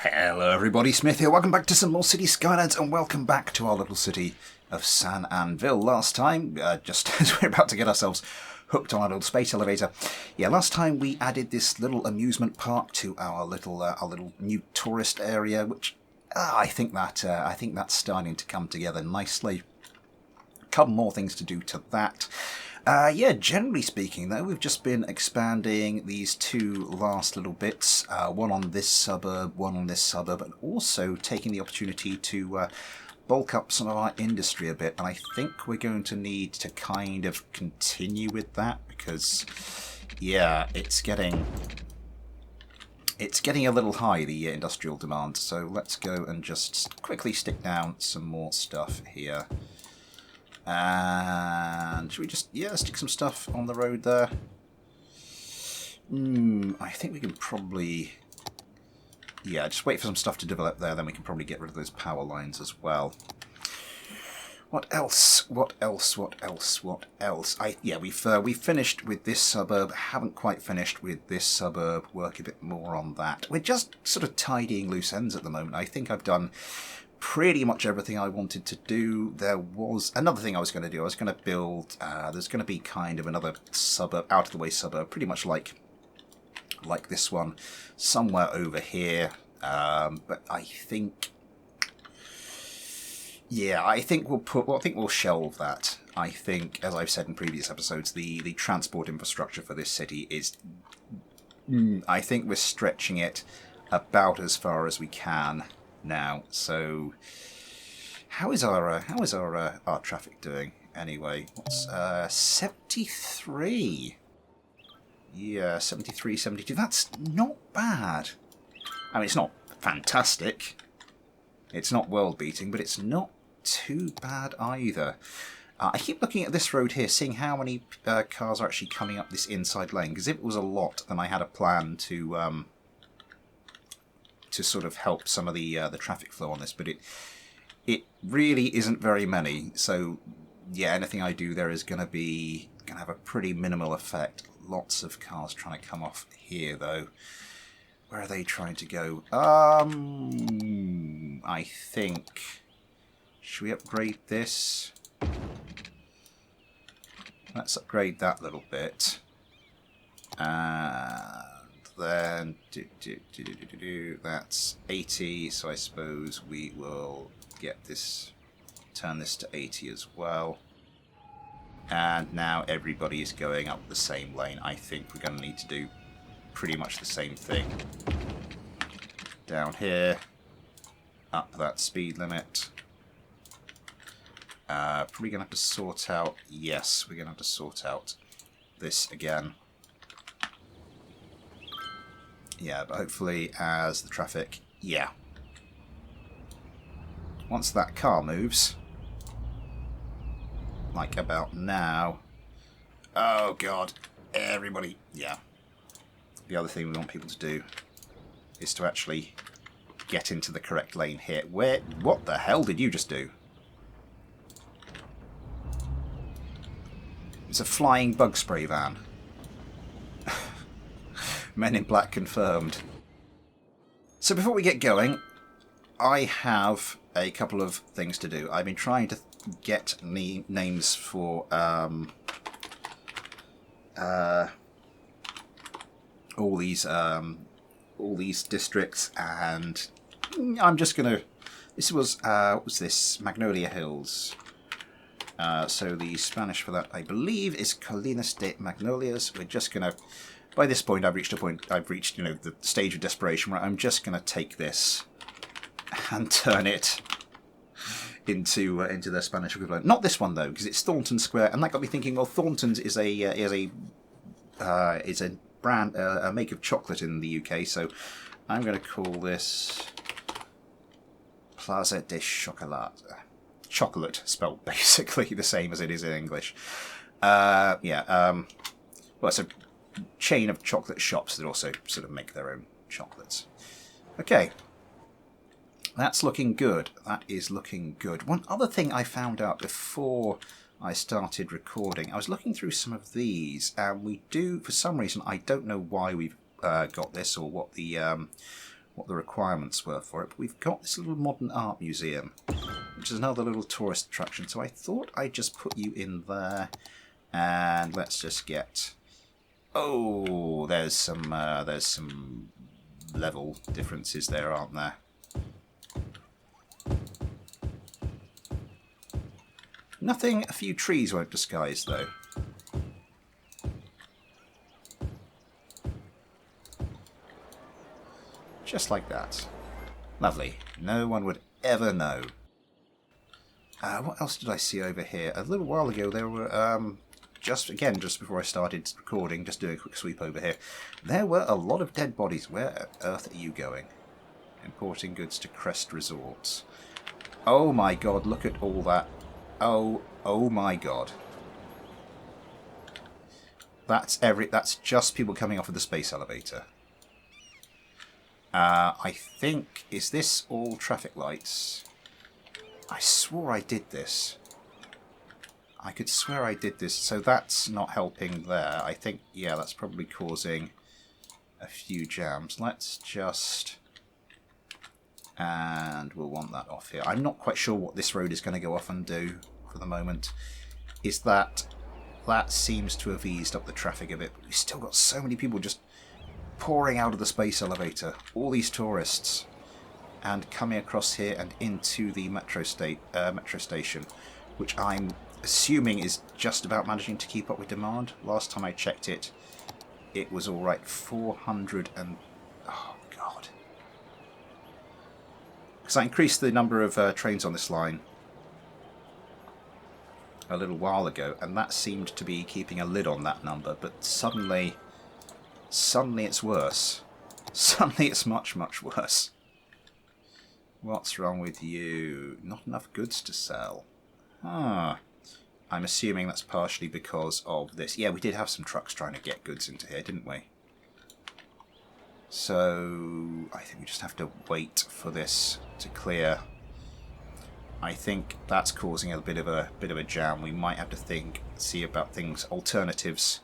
Hello everybody, Smith here. Welcome back to some more City Skylines and welcome back to our little city of San Anvíl. Last time, just as we're about to get ourselves hooked on our little space elevator. Yeah, last time we added this little amusement park to our little new tourist area, which I think that's starting to come together nicely. A couple more things to do to that. Yeah, generally speaking, though, we've just been expanding these two last little bits, one on this suburb, one on this suburb, and also taking the opportunity to bulk up some of our industry a bit. And I think we're going to need to kind of continue with that because, yeah, it's getting a little high, the industrial demand. So let's go and just quickly stick down some more stuff here. And should we just, stick some stuff on the road there? I think we can probably, just wait for some stuff to develop there, then we can probably get rid of those power lines as well. What else? We've finished with this suburb, haven't quite finished with this suburb, work a bit more on that. We're just sort of tidying loose ends at the moment. I think I've done pretty much everything I wanted to do. There was another thing I was going to do. I was going to build, there's going to be kind of another suburb, out of the way suburb, pretty much like this one, somewhere over here. But I think, we'll shelve that. I think, as I've said in previous episodes, the transport infrastructure for this city is, I think we're stretching it about as far as we can now. So how is our traffic doing anyway? What's 73? Yeah, 73, 72. That's not bad. I mean, it's not fantastic, it's not world beating, but it's not too bad either. I keep looking at this road here, seeing how many cars are actually coming up this inside lane, because if it was a lot, then I had a plan to sort of help some of the traffic flow on this, but it really isn't very many. So yeah, anything I do there is going to have a pretty minimal effect. Lots of cars trying to come off here though. Where are they trying to go? I think, should we upgrade this? Let's upgrade that little bit. Then that's 80, so I suppose we will turn this to 80 as well. And now everybody is going up the same lane. I think we're going to need to do pretty much the same thing. Down here, up that speed limit. Probably going to have to sort out, yes, we're going to have to sort out this again. Yeah, but hopefully as the traffic, once that car moves, like about now, oh god, everybody, the other thing we want people to do is to actually get into the correct lane here. What the hell did you just do? It's a flying bug spray van. Men in Black confirmed. So before we get going, I have a couple of things to do. I've been trying to get names for all these districts, and I'm just gonna. This was what was this? Magnolia Hills. So the Spanish for that, I believe, is Colinas de Magnolias. We're just gonna. By this point, I've reached the stage of desperation where I'm just going to take this and turn it into their Spanish equivalent. Not this one though, because it's Thornton Square, and that got me thinking. Well, Thornton's is a brand, a make of chocolate in the UK. So I'm going to call this Plaza de Chocolat. Chocolate spelled basically the same as it is in English. Well, it's a chain of chocolate shops that also sort of make their own chocolates. Okay, that's looking good. That is looking good. One other thing I found out before I started recording, I was looking through some of these, and we do, for some reason, I don't know why we've got this or what the what the requirements were for it. But we've got this little modern art museum, which is another little tourist attraction. So I thought I'd just put you in there, and let's just get... Oh, there's some level differences there, aren't there? Nothing a few trees won't disguise, though. Just like that. Lovely. No one would ever know. What else did I see over here? A little while ago there were, just before I started recording, just doing a quick sweep over here, there were a lot of dead bodies. Where on earth are you going? Importing goods to Crest Resorts. Oh my god, look at all that. Oh my god. That's just people coming off of the space elevator. I think, is this all traffic lights? I swore I did this. I could swear I did this, so that's not helping there. I think, yeah, that's probably causing a few jams. Let's just... And we'll want that off here. I'm not quite sure what this road is going to go off and do for the moment. Is that seems to have eased up the traffic a bit, but we've still got so many people just pouring out of the space elevator. All these tourists. And coming across here and into the metro station, which I'm assuming is just about managing to keep up with demand. Last time I checked it, it was alright. 400 and... Oh, God. Because I increased the number of trains on this line a little while ago, and that seemed to be keeping a lid on that number, but suddenly it's worse. Suddenly it's much, much worse. What's wrong with you? Not enough goods to sell. Ah. I'm assuming that's partially because of this. Yeah, we did have some trucks trying to get goods into here, didn't we? So I think we just have to wait for this to clear. I think that's causing a bit of a jam. We might have to see about alternatives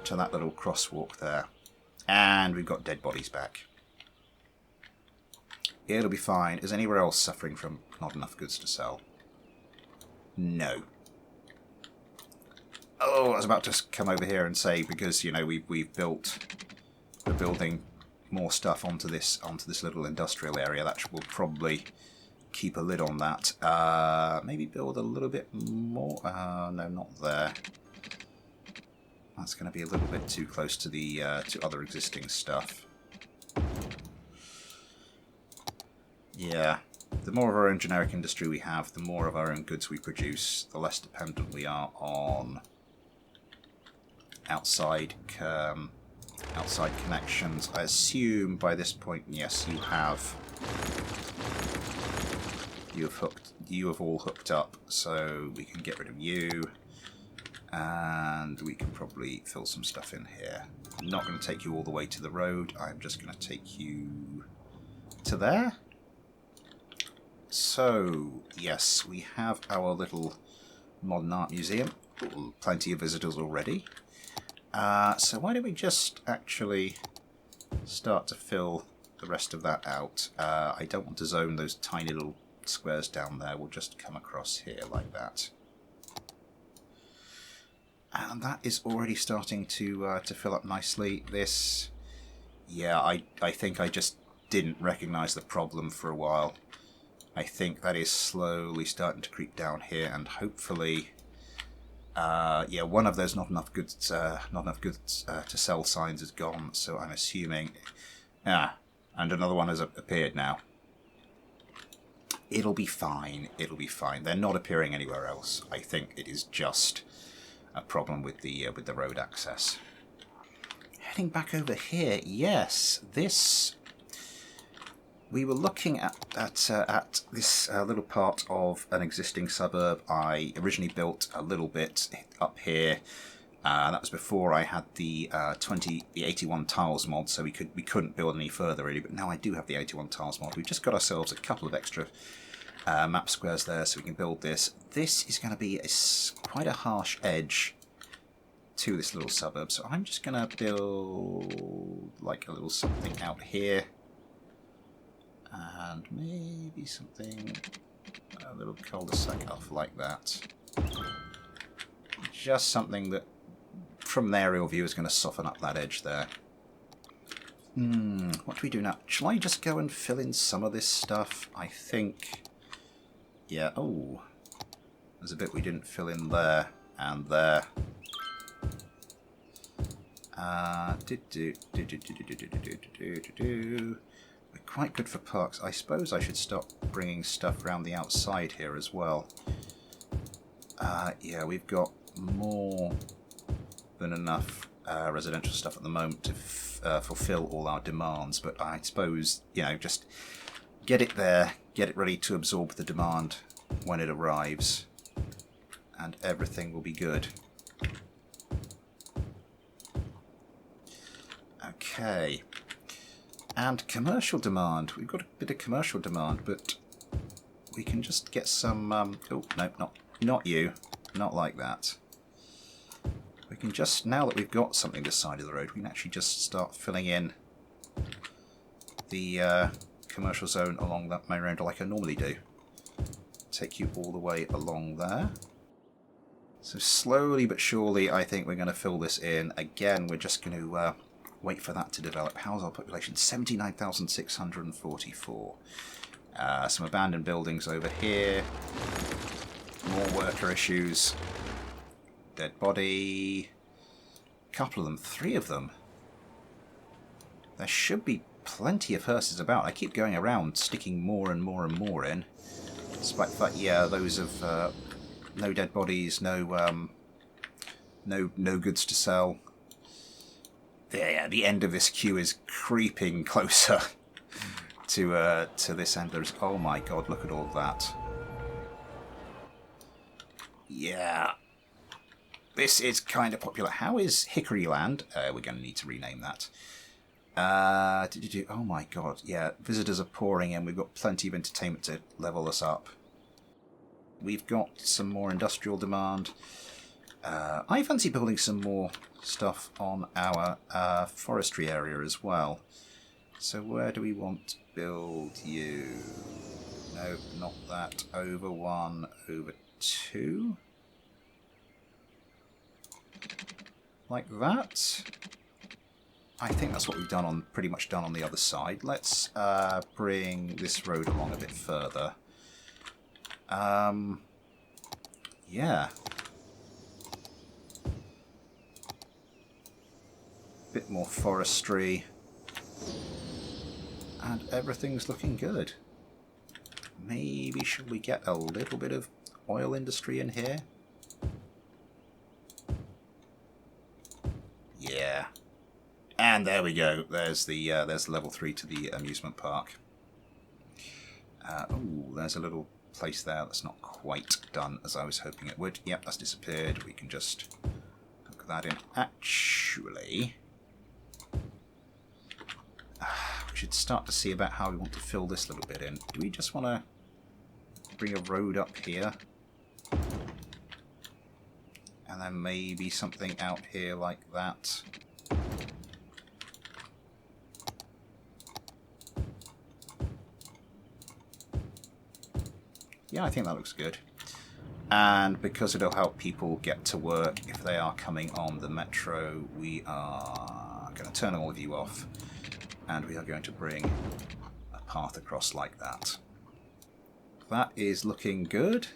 to that little crosswalk there. And we've got dead bodies back. It'll be fine. Is anywhere else suffering from not enough goods to sell? No. Oh, I was about to come over here and say, because, you know, we're building more stuff onto this little industrial area. That will probably keep a lid on that. Maybe build a little bit more. No, not there. That's going to be a little bit too close to the to other existing stuff. Yeah, the more of our own generic industry we have, the more of our own goods we produce, the less dependent we are on outside connections. I assume by this point, yes, you have all hooked up, so we can get rid of you, and we can probably fill some stuff in here. I'm not going to take you all the way to the road. I'm just going to take you to there. So, yes, we have our little modern art museum. Ooh, plenty of visitors already. So why don't we just actually start to fill the rest of that out. I don't want to zone those tiny little squares down there. We'll just come across here like that. And that is already starting to fill up nicely. This, yeah, I think I just didn't recognise the problem for a while. I think that is slowly starting to creep down here, and hopefully, yeah, one of those not enough goods to sell signs is gone. So I'm assuming, and another one has appeared now. It'll be fine. It'll be fine. They're not appearing anywhere else. I think it is just a problem with the road access. Heading back over here, yes, this. We were looking at this little part of an existing suburb. I originally built a little bit up here. That was before I had the 81 tiles mod, so we couldn't build any further really. But now I do have the 81 tiles mod. We've just got ourselves a couple of extra map squares there, so we can build this. This is going to be quite a harsh edge to this little suburb, so I'm just going to build like a little something out here. And maybe something a little cul-de-sac off like that. Just something that, from an aerial view, is going to soften up that edge there. What do we do now? Shall I just go and fill in some of this stuff? I think... Yeah, oh. There's a bit we didn't fill in there and there. We're quite good for parks. I suppose I should stop bringing stuff around the outside here as well. Yeah, we've got more than enough residential stuff at the moment to fulfill all our demands, but I suppose, you know, just get it there, get it ready to absorb the demand when it arrives, and everything will be good. Okay. And commercial demand. We've got a bit of commercial demand, but we can just get some... oh, no, not you. Not like that. We can just, now that we've got something this side of the road, we can actually just start filling in the commercial zone along that main road like I normally do. Take you all the way along there. So slowly but surely, I think we're going to fill this in. Again, we're just going to wait for that to develop. How's our population? 79,644. Some abandoned buildings over here. More worker issues. Dead body. Couple of them, 3 of them. There should be plenty of hearses about. I keep going around sticking more and more and more in. Despite the fact, yeah, those of no dead bodies, no goods to sell. Yeah, the end of this queue is creeping closer to this end. There's, oh my god, look at all that. Yeah. This is kind of popular. How is Hickory Land? We're going to need to rename that. Oh my god, yeah. Visitors are pouring in. We've got plenty of entertainment to level us up. We've got some more industrial demand. I fancy building some more stuff on our forestry area as well. So where do we want to build you? No, not that. Over 1, over 2. Like that. I think that's what we've done on, pretty much done on the other side. Let's bring this road along a bit further. Yeah. Bit more forestry. And everything's looking good. Maybe should we get a little bit of oil industry in here? Yeah. And there we go. There's the level 3 to the amusement park. Oh, there's a little place there that's not quite done as I was hoping it would. Yep, that's disappeared. We can just hook that in. Actually, we should start to see about how we want to fill this little bit in. Do we just want to bring a road up here? And then maybe something out here like that. Yeah, I think that looks good. And because it'll help people get to work if they are coming on the metro, we are going to turn all of you off. And we are going to bring a path across like that. That is looking good.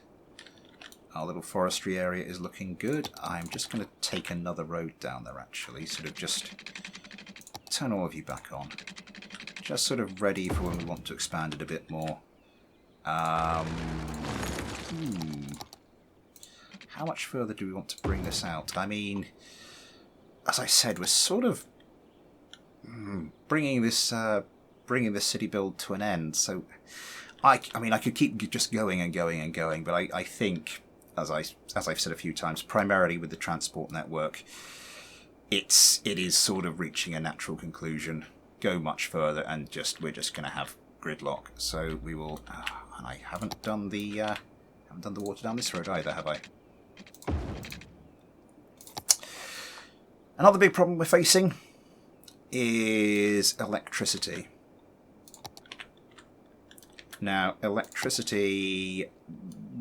Our little forestry area is looking good. I'm just going to take another road down there, actually. Sort of just turn all of you back on. Just sort of ready for when we want to expand it a bit more. How much further do we want to bring this out? I mean, as I said, we're sort of bringing this city build to an end. So, I mean, I could keep just going and going and going, but I think, as I've said a few times, primarily with the transport network, it is sort of reaching a natural conclusion. Go much further, and we're just going to have gridlock. So we will. And I haven't done the water down this road either, have I? Another big problem we're facing is electricity. Now, electricity,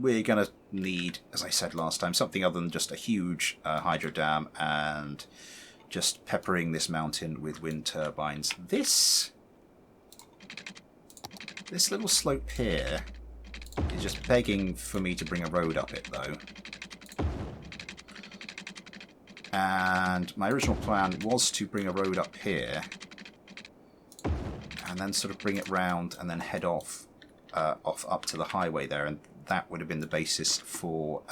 we're going to need, as I said last time, something other than just a huge hydro dam and just peppering this mountain with wind turbines. This little slope here is just begging for me to bring a road up it, though. And my original plan was to bring a road up here and then sort of bring it round and then head off up to the highway there, and that would have been the basis for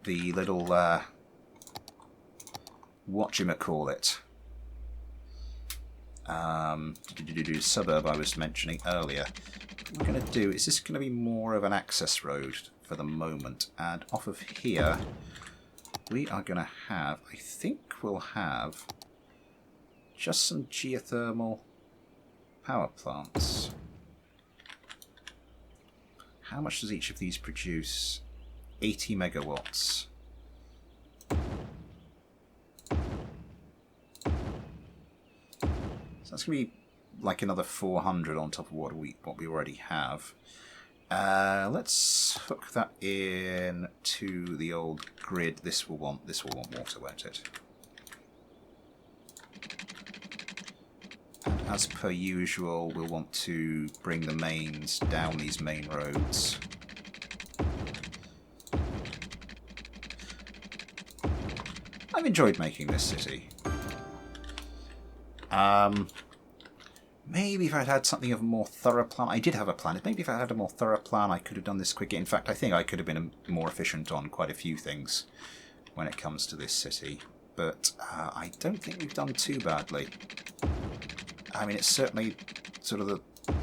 the little whatchamacallit suburb I was mentioning earlier. What we're going to do is this going to be more of an access road for the moment, and off of here we are going to have, I think we'll have just some geothermal power plants. How much does each of these produce? 80 megawatts. So that's going to be like another 400 on top of what we already have. Let's hook that in to the old grid. This will want water, won't it? And as per usual, we'll want to bring the mains down these main roads. I've enjoyed making this city. Maybe if I'd had something of a more thorough plan. I did have a plan. Maybe if I had a more thorough plan, I could have done this quicker. In fact, I think I could have been more efficient on quite a few things when it comes to this city. But I don't think we've done too badly. I mean, it's certainly sort of the... Can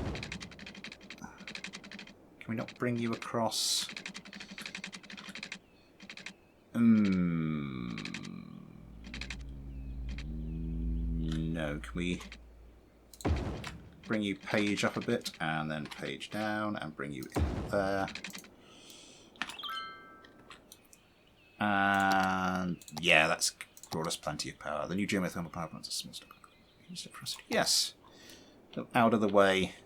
we not bring you across? No, can we bring you page up a bit and then page down and bring you in there? And yeah, that's brought us plenty of power. The new geothermal power plants are small stuff. Yes, out of the way.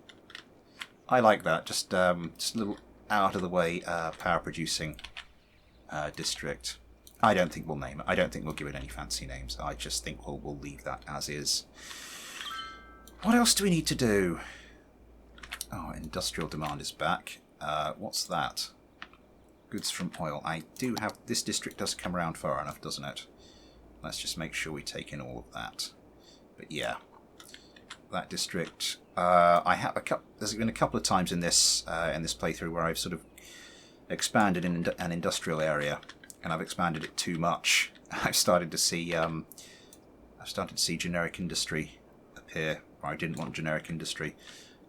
I like that. Just a little out of the way power producing district. I don't think we'll name it. I don't think we'll give it any fancy names. I just think we'll leave that as is. What else do we need to do? Oh, industrial demand is back. What's that? Goods from oil. I do have... This district does come around far enough, doesn't it? Let's just make sure we take in all of that. But yeah, that district. I have there's been a couple of times in this playthrough where I've sort of expanded in an industrial area, and I've expanded it too much. I've started to see generic industry appear where I didn't want generic industry.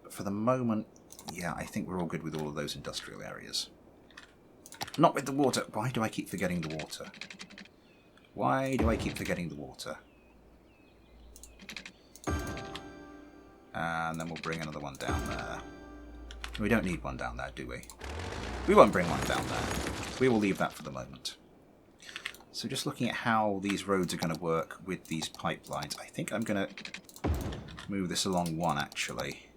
But for the moment, yeah, I think we're all good with all of those industrial areas. Not with the water. Why do I keep forgetting the water? Why do I keep forgetting the water? And then we'll bring another one down there. We don't need one down there, do we? We won't bring one down there. We will leave that for the moment. So just looking at how these roads are going to work with these pipelines, I think I'm going to move this along one, actually.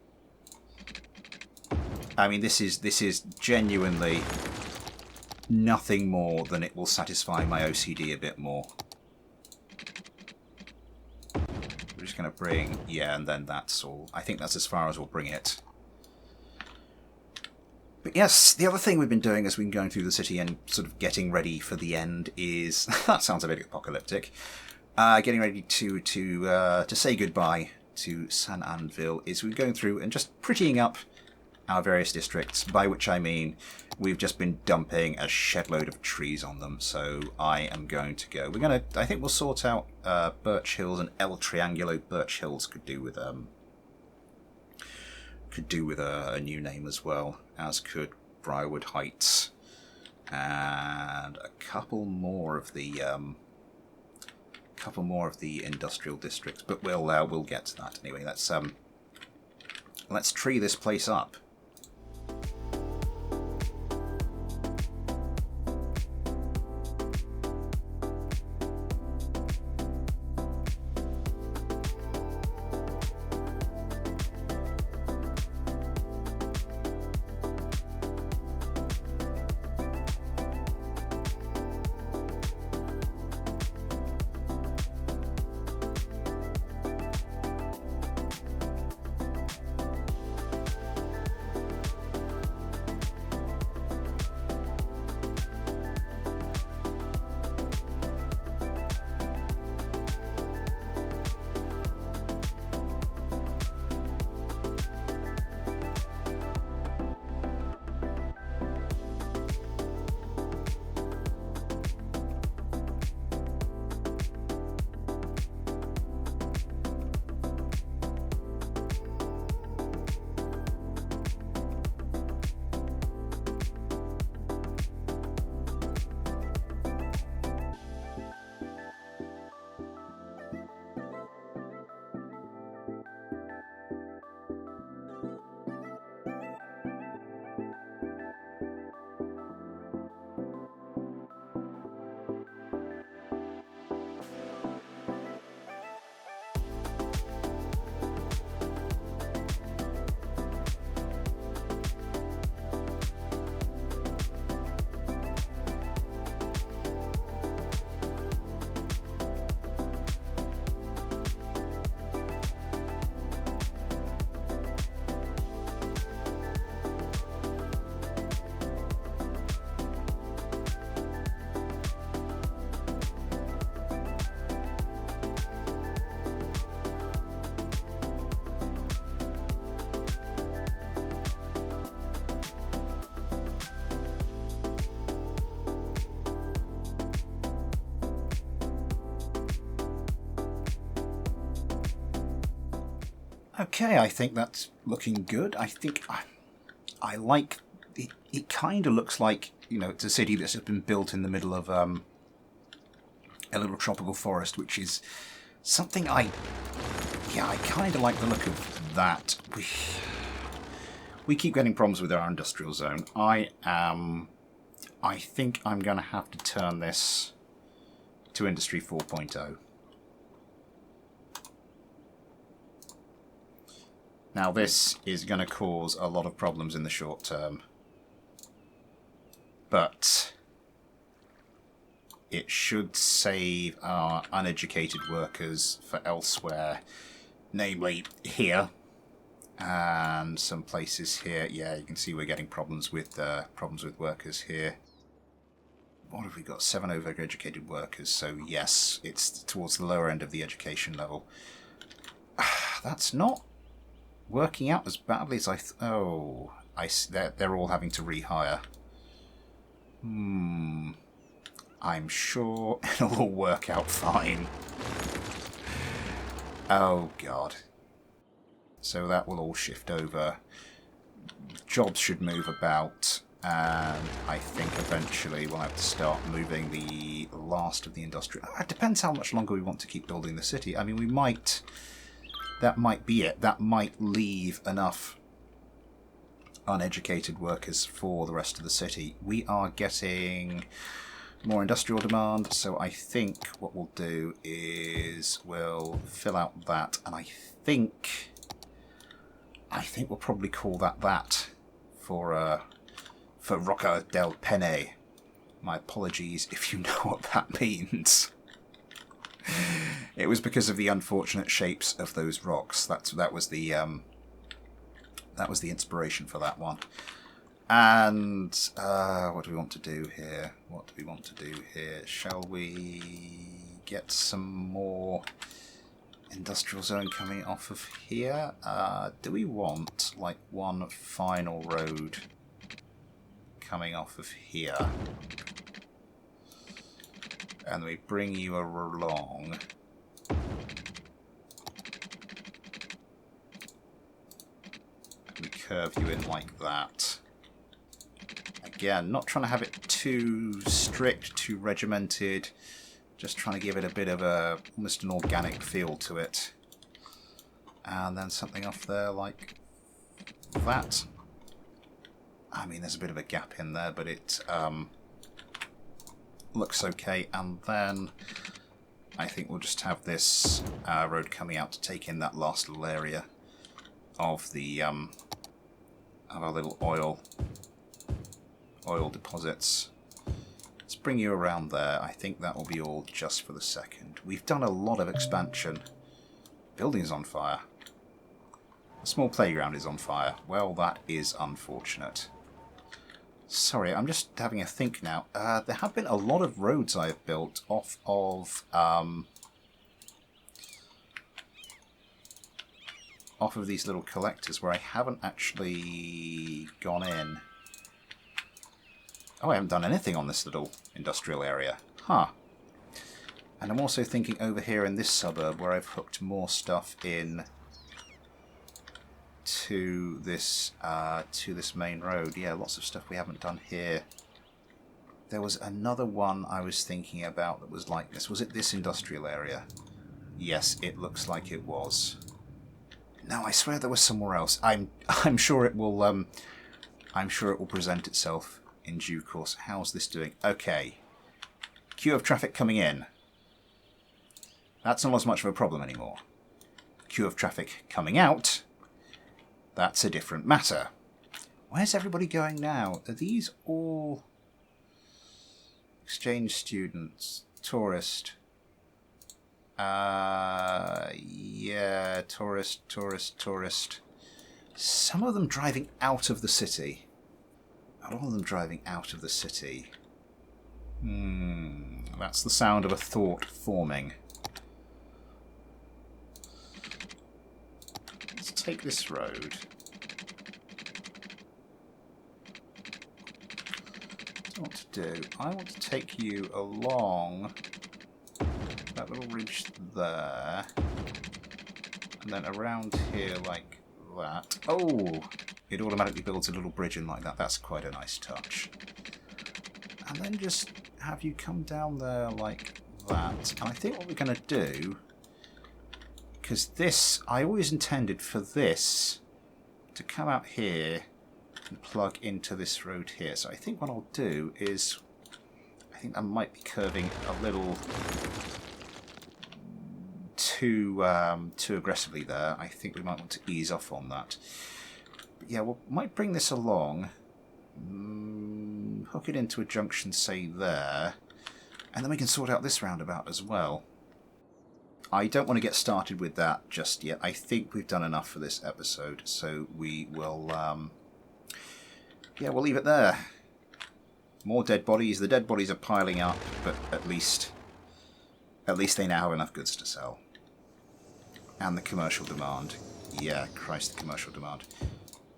I mean, this is genuinely nothing more than it will satisfy my OCD a bit more. We're just going to bring, yeah, and then that's all. I think that's as far as we'll bring it. But yes, the other thing we've been doing as we've been going through the city and sort of getting ready for the end is, that sounds a bit apocalyptic, getting ready to say goodbye to San Anvíl, is we're going through and just prettying up our various districts, by which I mean we've just been dumping a shed load of trees on them. So I am going to go. I think we'll sort out Birch Hills, and El Triangulo Birch Hills could do with a new name as well, as could Briarwood Heights, and a couple more of the industrial districts. But we'll get to that anyway. Let's tree this place up. Okay, I think that's looking good. I think I like it. It kind of looks like, you know, it's a city that's been built in the middle of a little tropical forest, which is something I kind of like the look of that. We keep getting problems with our industrial zone. I think I'm going to have to turn this to Industry 4.0. Now this is going to cause a lot of problems in the short term, but it should save our uneducated workers for elsewhere, namely here and some places here. Yeah, you can see we're getting problems with workers here. What have we got? 7 overeducated workers, so yes, it's towards the lower end of the education level. That's not working out as badly as they're all having to rehire. I'm sure it'll all work out fine. Oh god. So that will all shift over. Jobs should move about, and I think eventually we'll have to start moving the last of the industrial. It depends how much longer we want to keep building the city. I mean, we might... That might be it. That might leave enough uneducated workers for the rest of the city. We are getting more industrial demand, so I think what we'll do is we'll fill out that, and I think we'll probably call that for Rocca del Penne. My apologies if you know what that means. It was because of the unfortunate shapes of those rocks. That was the inspiration for that one. And what do we want to do here? Shall we get some more industrial zone coming off of here? Do we want like one final road coming off of here? And we bring you along. We curve you in like that. Again, not trying to have it too strict, too regimented. Just trying to give it a bit of almost an organic feel to it. And then something off there like that. I mean, there's a bit of a gap in there, but it looks okay. And then I think we'll just have this road coming out to take in that last little area of the of our little oil deposits. Let's bring you around there. I think that will be all just for the second. We've done a lot of expansion. Building's on fire. A small playground is on fire. Well, that is unfortunate. Sorry, I'm just having a think now. There have been a lot of roads I have built off of these little collectors where I haven't actually gone in. Oh, I haven't done anything on this little industrial area. Huh. And I'm also thinking over here in this suburb where I've hooked more stuff in to this main road. Yeah, lots of stuff we haven't done here. There was another one I was thinking about that was like this. Was it this industrial area? Yes, it looks like it was. No, I swear there was somewhere else. I'm sure it will present itself in due course. How's this doing? Okay. Queue of traffic coming in. That's not as much of a problem anymore. Queue of traffic coming out. That's a different matter. Where's everybody going now? Are these all exchange students? Tourist? Yeah, tourist. Some of them driving out of the city. A lot of them driving out of the city. That's the sound of a thought forming. Let's take this road. What to do? I want to take you along that little ridge there, and then around here like that. Oh, it automatically builds a little bridge in like that. That's quite a nice touch. And then just have you come down there like that. And I think what we're going to do, because this, I always intended for this to come out here and plug into this road here. So I think what I'll do is, I think I might be curving a little too aggressively there. I think we might want to ease off on that. But yeah, we might bring this along, hook it into a junction, say there, and then we can sort out this roundabout as well. I don't want to get started with that just yet. I think we've done enough for this episode, so we will, yeah, we'll leave it there. More dead bodies. The dead bodies are piling up, but at least they now have enough goods to sell. And the commercial demand. Yeah, Christ, the commercial demand.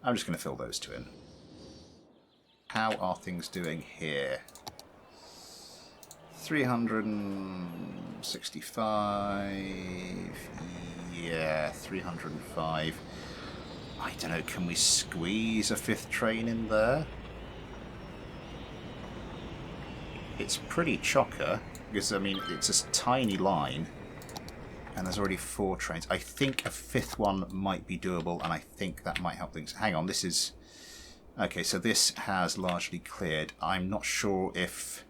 I'm just going to fill those two in. How are things doing here? 365. Yeah, 305. I don't know, can we squeeze a fifth train in there? It's pretty chocker, because, I mean, it's a tiny line, and there's already 4 trains. I think a 5th one might be doable, and I think that might help things. Hang on, this is... Okay, so this has largely cleared. I'm not sure if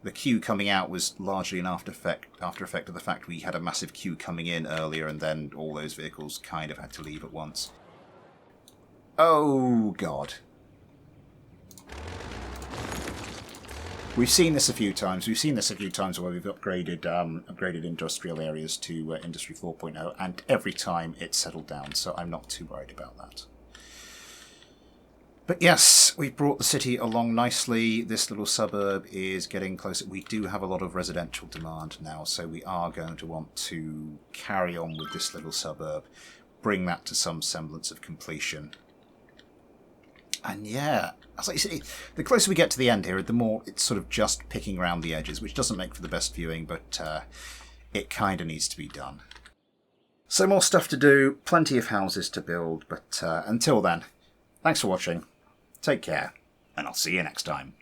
the queue coming out was largely an after effect of the fact we had a massive queue coming in earlier, and then all those vehicles kind of had to leave at once. Oh, God. We've seen this a few times. We've seen this a few times where we've upgraded industrial areas to Industry 4.0, and every time it's settled down, so I'm not too worried about that. But yes, we've brought the city along nicely. This little suburb is getting closer. We do have a lot of residential demand now, so we are going to want to carry on with this little suburb, bring that to some semblance of completion. And yeah, as I say, the closer we get to the end here, the more it's sort of just picking around the edges, which doesn't make for the best viewing, but it kind of needs to be done. So more stuff to do, plenty of houses to build, but until then, thanks for watching, take care, and I'll see you next time.